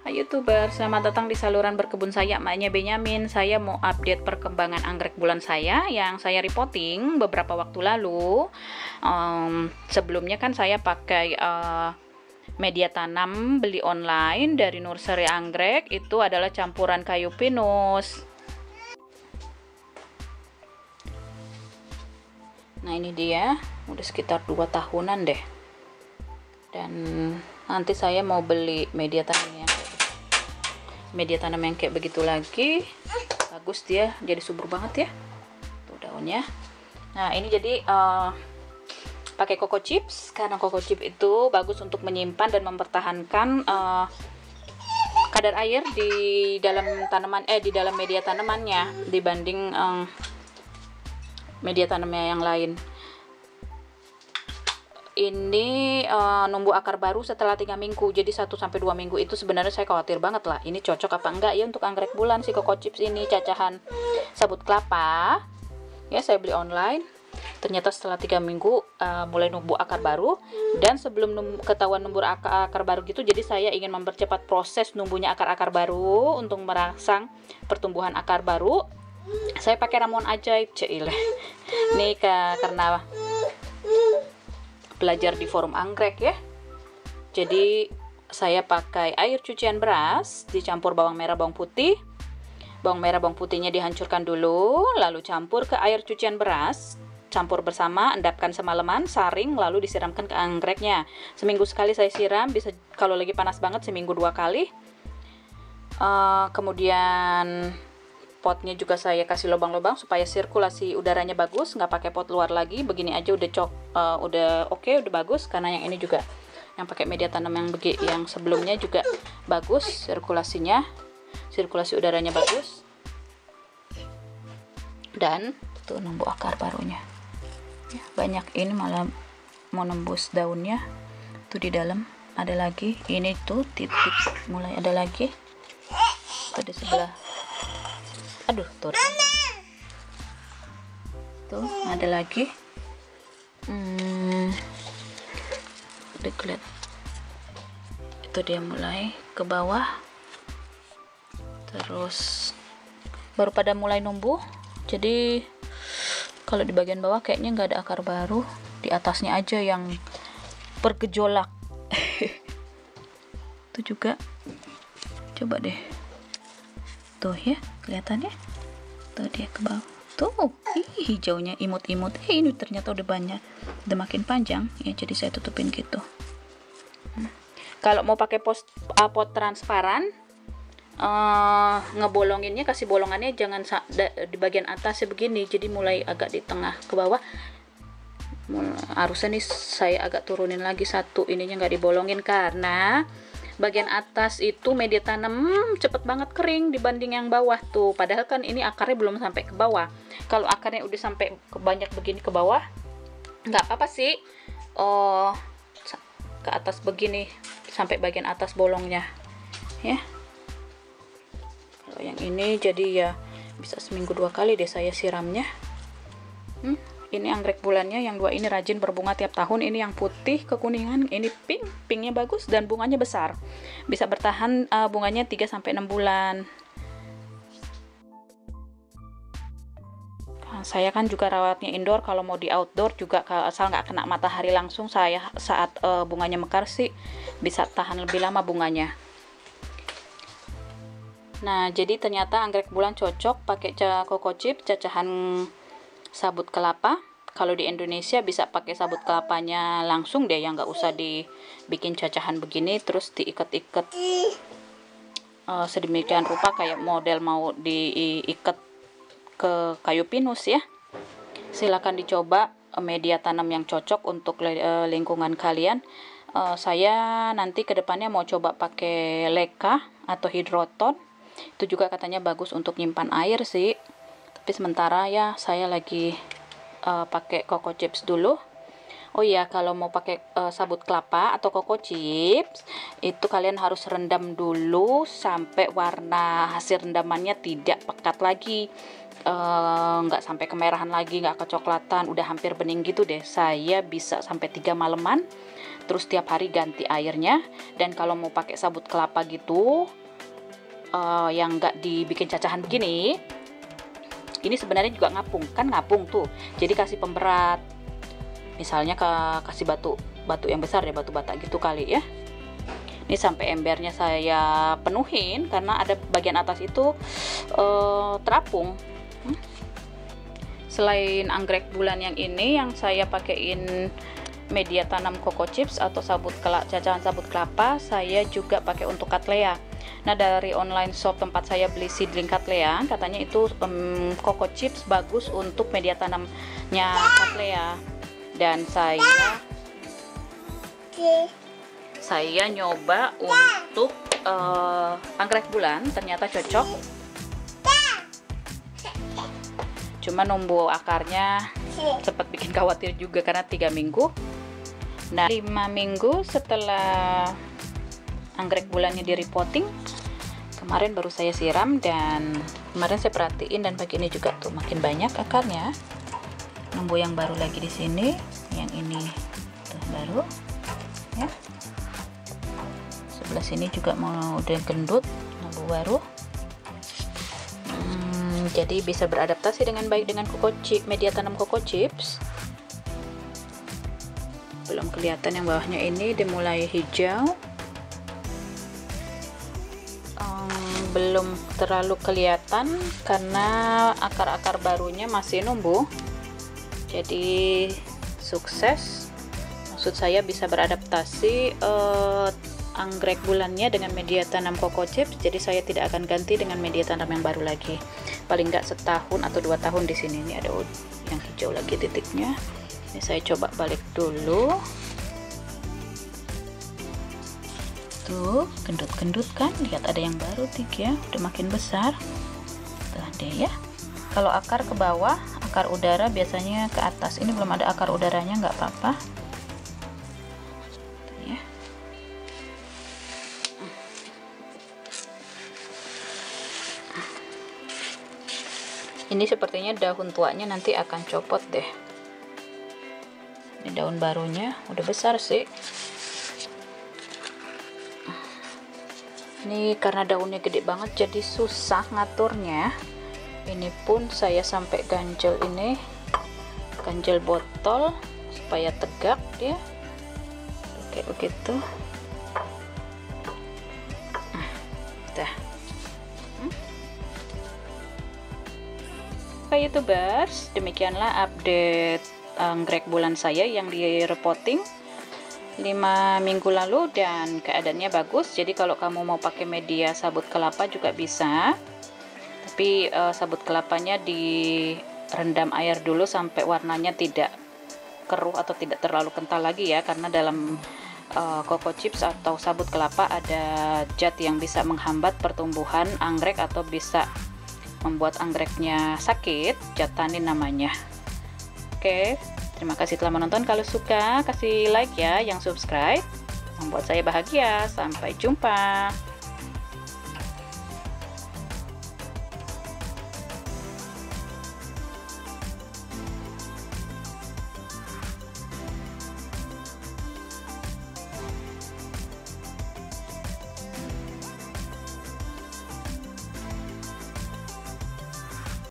Hai YouTuber, selamat datang di saluran berkebun saya, maknya Benyamin. Saya mau update perkembangan anggrek bulan saya yang saya reporting beberapa waktu lalu. Sebelumnya kan saya pakai media tanam beli online dari nursery anggrek. Itu adalah campuran kayu pinus. Nah ini dia, udah sekitar 2 tahunan deh. Dan nanti saya mau beli media tanam yang kayak begitu lagi. Bagus, dia jadi subur banget ya tuh daunnya. Nah ini jadi pakai Coco Chips, karena Coco Chips itu bagus untuk menyimpan dan mempertahankan kadar air di dalam di dalam media tanamannya dibanding media tanamnya yang lain. Ini numbuh akar baru setelah 3 minggu, jadi 1-2 minggu itu sebenarnya saya khawatir banget lah, ini cocok apa enggak ya untuk anggrek bulan si Coco Chips ini. Cacahan sabut kelapa ya, saya beli online. Ternyata setelah 3 minggu mulai numbuh akar baru, dan sebelum ketahuan numbuh akar baru gitu, jadi saya ingin mempercepat proses numbuhnya akar-akar baru untuk merangsang pertumbuhan akar baru. Saya pakai ramuan ajaib Cile. Nih karena belajar di forum anggrek ya, jadi saya pakai air cucian beras dicampur bawang merah bawang putih. Bawang merah bawang putihnya dihancurkan dulu, lalu campur ke air cucian beras, campur bersama, endapkan semalaman, saring, lalu disiramkan ke anggreknya. Seminggu sekali saya siram, bisa kalau lagi panas banget seminggu 2 kali. Kemudian potnya juga saya kasih lubang-lubang supaya sirkulasi udaranya bagus, nggak pakai pot luar lagi. Begini aja udah oke, udah bagus, karena yang ini juga yang pakai media tanam yang sebelumnya juga bagus, sirkulasi udaranya bagus, dan tuh numbuh akar barunya ya, banyak. Ini malah mau nembus daunnya tuh, di dalam ada lagi. Ini tuh titik mulai ada lagi tuh di sebelah. Aduh, tuh ada lagi. Deklet itu dia mulai ke bawah, terus baru pada mulai numbuh. Jadi kalau di bagian bawah kayaknya nggak ada akar baru, di atasnya aja yang bergejolak. Itu juga coba deh tuh ya, kelihatannya tuh dia ke bawah tuh, hijaunya imut-imut. Ini ternyata udah banyak, udah makin panjang ya, jadi saya tutupin gitu. Kalau mau pakai pot transparan, ngebolonginnya, kasih bolongannya jangan di bagian atas begini, jadi mulai agak di tengah ke bawah. Harusnya nih saya agak turunin lagi satu, ininya nggak dibolongin karena bagian atas itu media tanam cepet banget kering dibanding yang bawah tuh. Padahal kan ini akarnya belum sampai ke bawah. Kalau akarnya udah sampai banyak begini ke bawah, nggak apa-apa sih. Ke atas begini sampai bagian atas bolongnya ya. Kalau yang ini jadi ya bisa seminggu 2 kali deh saya siramnya. Ini anggrek bulannya yang 2 ini rajin berbunga tiap tahun. Ini yang putih kekuningan, ini pinknya bagus dan bunganya besar, bisa bertahan bunganya 3-6 bulan. Saya kan juga rawatnya indoor, kalau mau di outdoor juga asal nggak kena matahari langsung, saya saat bunganya mekar sih bisa tahan lebih lama bunganya. Nah jadi ternyata anggrek bulan cocok pakai Coco Chips cacahan sabut kelapa. Kalau di Indonesia bisa pakai sabut kelapanya langsung deh, yang nggak usah dibikin cacahan begini terus diikat-ikat sedemikian rupa kayak model mau diikat ke kayu pinus ya. Silakan dicoba media tanam yang cocok untuk lingkungan kalian. Saya nanti kedepannya mau coba pakai Leka atau hidroton, itu juga katanya bagus untuk nyimpan air sih. Tapi sementara ya saya lagi pakai Coco Chips dulu. Oh iya, kalau mau pakai sabut kelapa atau Coco Chips, itu kalian harus rendam dulu sampai warna hasil rendamannya tidak pekat lagi. Nggak sampai kemerahan lagi, nggak kecoklatan, udah hampir bening gitu deh. Saya bisa sampai 3 maleman, terus tiap hari ganti airnya. Dan kalau mau pakai sabut kelapa gitu, yang nggak dibikin cacahan begini, ini sebenarnya juga ngapung, kan ngapung tuh. Jadi kasih pemberat, misalnya kasih batu yang besar ya, batu bata gitu kali ya. Ini sampai embernya saya penuhin karena ada bagian atas itu terapung. Selain anggrek bulan yang ini, yang saya pakaiin media tanam Coco Chips atau cacahan sabut kelapa, saya juga pakai untuk Cattleya. Nah, dari online shop tempat saya beli seedling Cattleya, katanya itu Coco Chips bagus untuk media tanamnya Cattleya. Dan saya nyoba untuk anggrek bulan, ternyata cocok. Cuma numbuh akarnya sempat bikin khawatir juga karena 3 minggu. Nah, 5 minggu setelah anggrek bulannya di repotting, kemarin baru saya siram, dan kemarin saya perhatiin, dan pagi ini juga tuh makin banyak akarnya. Numbuh yang baru lagi di sini, yang ini tuh baru ya. Sebelah sini juga mau udah gendut, numbuh baru. Jadi bisa beradaptasi dengan baik dengan media tanam Coco Chips. Belum kelihatan yang bawahnya, ini udah mulai hijau. Belum terlalu kelihatan karena akar-akar barunya masih numbuh. Jadi sukses, maksud saya bisa beradaptasi anggrek bulannya dengan media tanam Coco Chips. Jadi saya tidak akan ganti dengan media tanam yang baru lagi, paling nggak setahun atau 2 tahun di sini. Ini ada yang hijau lagi titiknya. Ini saya coba balik dulu. Tuh, gendut-gendut kan, lihat ada yang baru ya, udah makin besar. Tuh deh ya. Kalau akar ke bawah, akar udara biasanya ke atas. Ini belum ada akar udaranya, nggak apa-apa. Ini sepertinya daun tuanya nanti akan copot deh. Ini daun barunya udah besar sih. Ini karena daunnya gede banget jadi susah ngaturnya. Ini pun saya sampai ganjel ini, ganjel botol supaya tegak dia. Kayak begitu. Dah. Oke YouTubers, demikianlah update anggrek bulan saya yang di repotting 5 minggu lalu, dan keadaannya bagus. Jadi kalau kamu mau pakai media sabut kelapa juga bisa, tapi sabut kelapanya direndam air dulu sampai warnanya tidak keruh atau tidak terlalu kental lagi ya, karena dalam Coco Chips atau sabut kelapa ada zat yang bisa menghambat pertumbuhan anggrek atau bisa membuat anggreknya sakit, zat tanin namanya. Oke, terima kasih telah menonton. Kalau suka kasih like ya, yang subscribe membuat saya bahagia. Sampai jumpa.